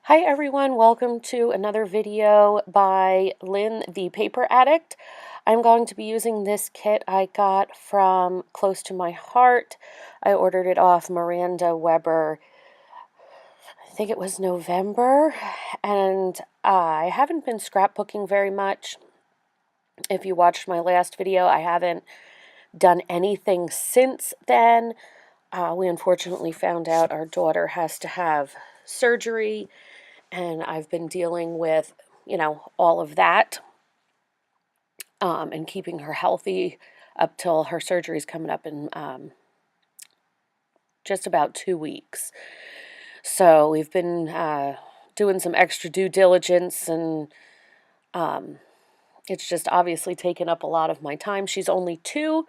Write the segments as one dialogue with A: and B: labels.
A: Hi everyone, welcome to another video by Lynn the Paper Addict. I'm going to be using this kit I got from Close to My Heart. I ordered it off Miranda Weber, I think it was November, and I haven't been scrapbooking very much. If you watched my last video, I haven't done anything since then. We unfortunately found out our daughter has to have surgery, and I've been dealing with, all of that, and keeping her healthy up till her surgery is coming up in just about 2 weeks. So we've been doing some extra due diligence, and it's just obviously taken up a lot of my time. She's only 2,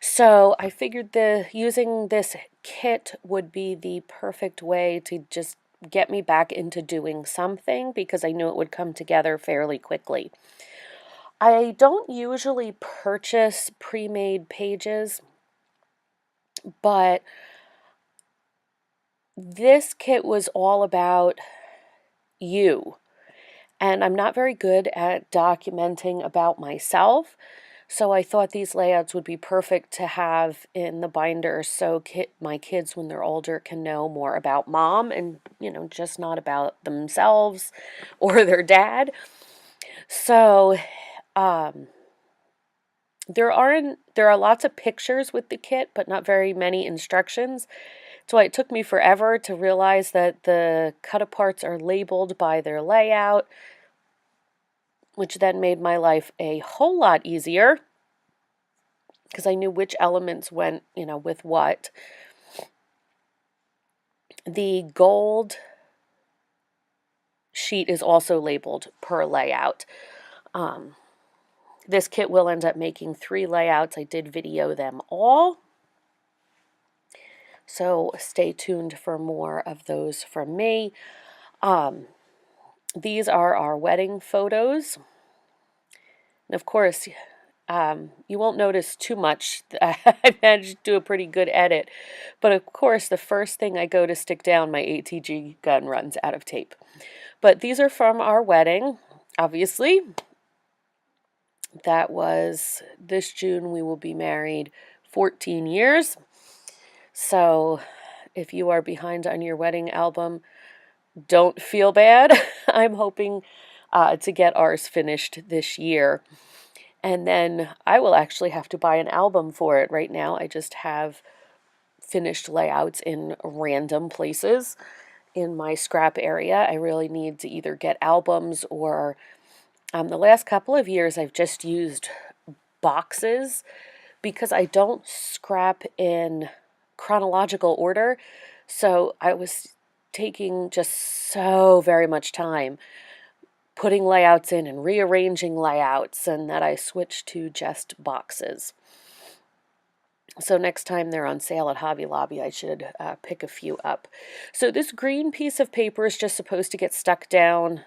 A: so I figured using this kit would be the perfect way to just get me back into doing something, because I knew it would come together fairly quickly. I don't usually purchase pre-made pages, but this kit was all about you. And I'm not very good at documenting about myself, so I thought these layouts would be perfect to have in the binder so my kids, when they're older, can know more about mom and, just not about themselves or their dad. So, there are lots of pictures with the kit, but not very many instructions. That's why it took me forever to realize that the cut-aparts are labeled by their layout, which then made my life a whole lot easier because I knew which elements went, with what. The gold sheet is also labeled per layout. This kit will end up making 3 layouts. I did video them all, so stay tuned for more of those from me. These are our wedding photos. And of course, you won't notice too much. I managed to do a pretty good edit. But of course, the first thing I go to stick down, my ATG gun runs out of tape. But these are from our wedding, obviously. That was this June. We will be married 14 years. So if you are behind on your wedding album, don't feel bad. I'm hoping to get ours finished this year. And then I will actually have to buy an album for it. Right now, I just have finished layouts in random places in my scrap area. I really need to either get albums or the last couple of years I've just used boxes because I don't scrap in chronological order. So I was taking just so very much time putting layouts in and rearranging layouts, and that I switched to just boxes. So next time they're on sale at Hobby Lobby, I should pick a few up. So this green piece of paper is just supposed to get stuck down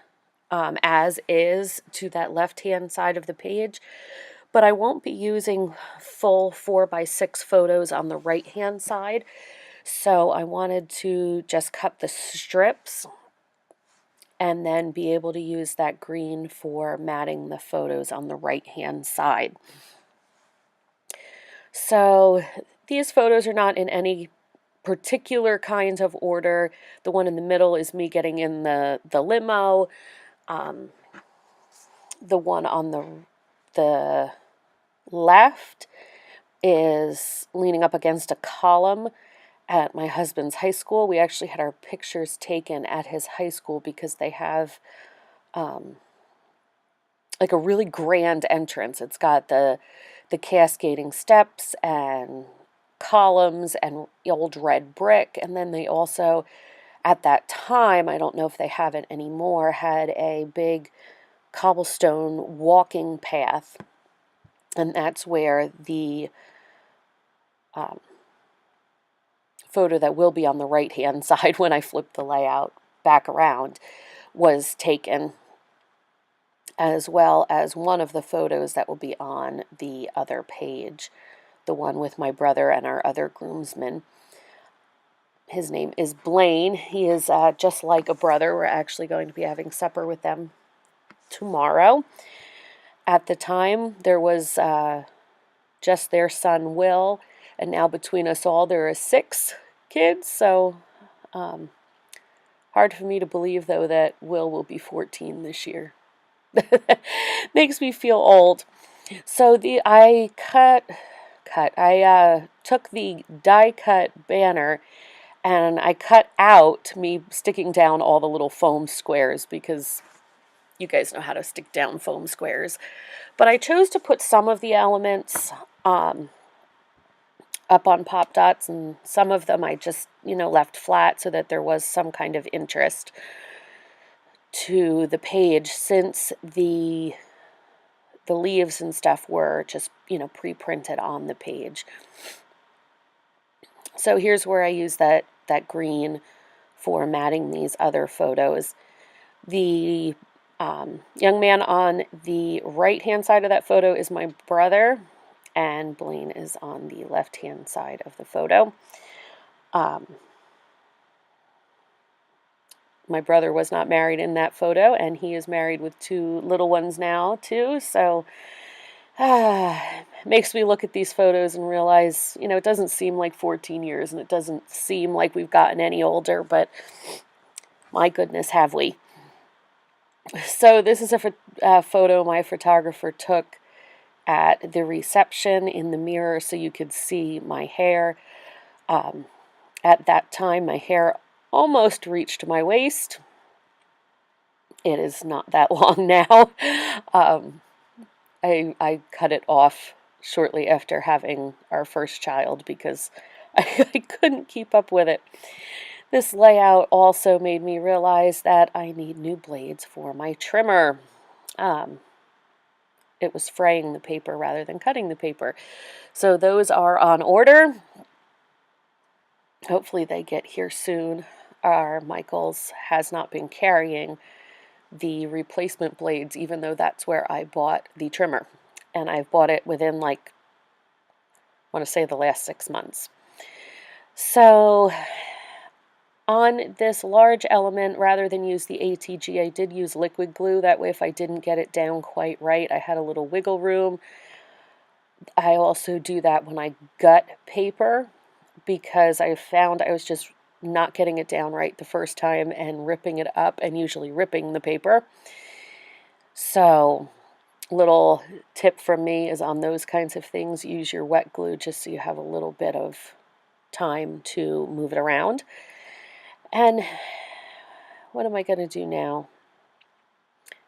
A: as is to that left-hand side of the page, but I won't be using full 4x6 photos on the right-hand side, so I wanted to just cut the strips and then be able to use that green for matting the photos on the right-hand side. So these photos are not in any particular kinds of order. The one in the middle is me getting in the limo. The one on the left is leaning up against a column at my husband's high school. We actually had our pictures taken at his high school because they have like a really grand entrance. It's got the cascading steps and columns and old red brick, and then they also, at that time, I don't know if they have it anymore, had a big cobblestone walking path, and that's where the photo that will be on the right hand side when I flip the layout back around was taken, as well as one of the photos that will be on the other page, the one with my brother and our other groomsmen. His name is Blaine. He is just like a brother. We're actually going to be having supper with them tomorrow. At the time, there was just their son, Will, and now between us all, there are 6 kids, so hard for me to believe, though, that Will be 14 this year. Makes me feel old. So I took the die cut banner and I cut out me sticking down all the little foam squares because you guys know how to stick down foam squares. But I chose to put some of the elements up on Pop Dots, and some of them I just, left flat so that there was some kind of interest to the page, since the leaves and stuff were just, pre-printed on the page. So here's where I use that green for matting these other photos. The young man on the right-hand side of that photo is my brother, and Blaine is on the left-hand side of the photo. My brother was not married in that photo, and he is married with 2 little ones now, too, so makes me look at these photos and realize, it doesn't seem like 14 years, and it doesn't seem like we've gotten any older, but my goodness, have we. So this is a photo my photographer took at the reception in the mirror so you could see my hair. At that time, my hair almost reached my waist. It is not that long now. I cut it off shortly after having our first child because I couldn't keep up with it. This layout also made me realize that I need new blades for my trimmer. It was fraying the paper rather than cutting the paper. So those are on order. Hopefully they get here soon. Our Michaels has not been carrying the replacement blades, even though that's where I bought the trimmer. And I've bought it within, I want to say the last 6 months. So on this large element, rather than use the ATG, I did use liquid glue. That way, if I didn't get it down quite right, I had a little wiggle room. I also do that when I gut paper, because I found I was just not getting it down right the first time and ripping it up, and usually ripping the paper. So little tip from me is on those kinds of things, use your wet glue just so you have a little bit of time to move it around. And what am I going to do now?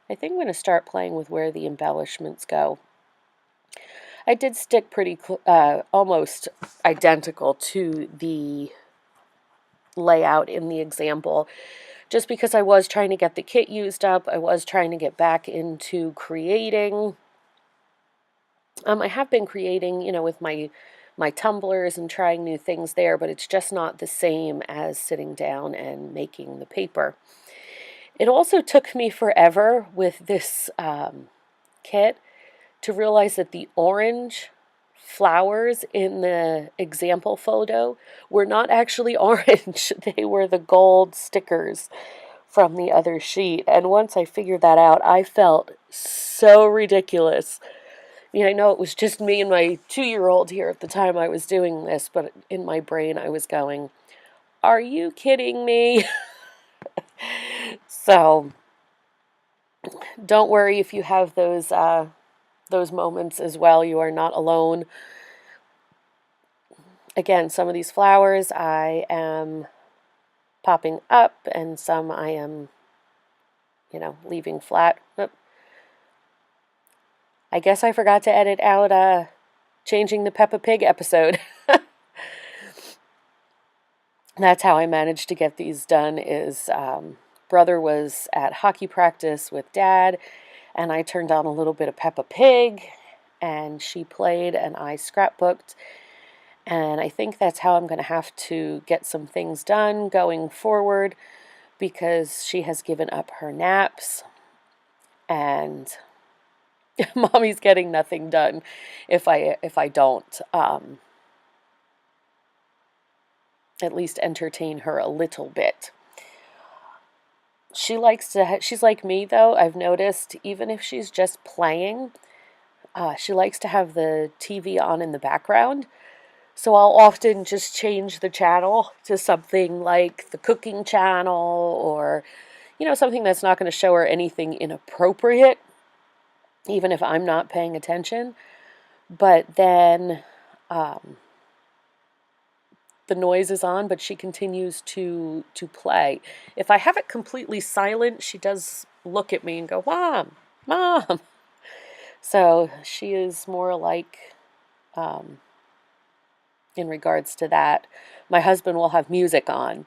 A: I think I'm going to start playing with where the embellishments go. I did stick pretty almost identical to the layout in the example, just because I was trying to get the kit used up. I was trying to get back into creating. I have been creating, with my tumblers and trying new things there, but it's just not the same as sitting down and making the paper. It also took me forever with this kit to realize that the orange flowers in the example photo were not actually orange. They were the gold stickers from the other sheet. And once I figured that out, I felt so ridiculous. I know it was just me and my 2-year-old here at the time I was doing this, but in my brain I was going, are you kidding me? So don't worry if you have those moments as well. You are not alone. Again, some of these flowers I am popping up, and some I am, leaving flat. I guess I forgot to edit out changing the Peppa Pig episode. That's how I managed to get these done, is brother was at hockey practice with Dad, and I turned on a little bit of Peppa Pig, and she played, and I scrapbooked. And I think that's how I'm going to have to get some things done going forward, because she has given up her naps, and Mommy's getting nothing done if I don't. at least entertain her a little bit. She likes to, she's like me though, I've noticed, even if she's just playing, she likes to have the TV on in the background. So I'll often just change the channel to something like the cooking channel, or, something that's not going to show her anything inappropriate, even if I'm not paying attention. But then the noise is on, but she continues to play. If I have it completely silent, she does look at me and go, "Mom, Mom." So she is more like, in regards to that. My husband will have music on,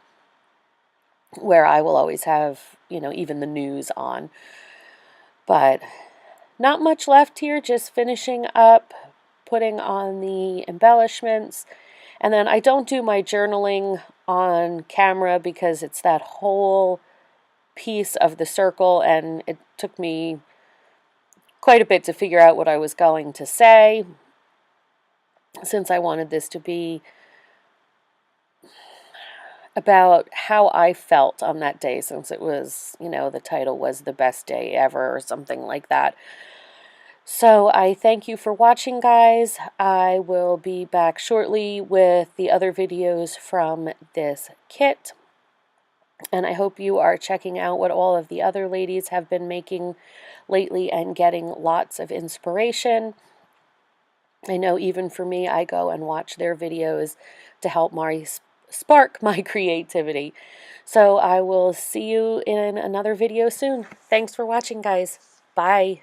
A: where I will always have, even the news on. But not much left here, just finishing up, putting on the embellishments. And then I don't do my journaling on camera because it's that whole piece of the circle, and it took me quite a bit to figure out what I was going to say, since I wanted this to be about how I felt on that day, since it was, the title was The Best Day Ever or something like that. So I thank you for watching, guys. I will be back shortly with the other videos from this kit. And I hope you are checking out what all of the other ladies have been making lately and getting lots of inspiration. I know even for me, I go and watch their videos to help spark my creativity. So I will see you in another video soon. Thanks for watching, guys. Bye.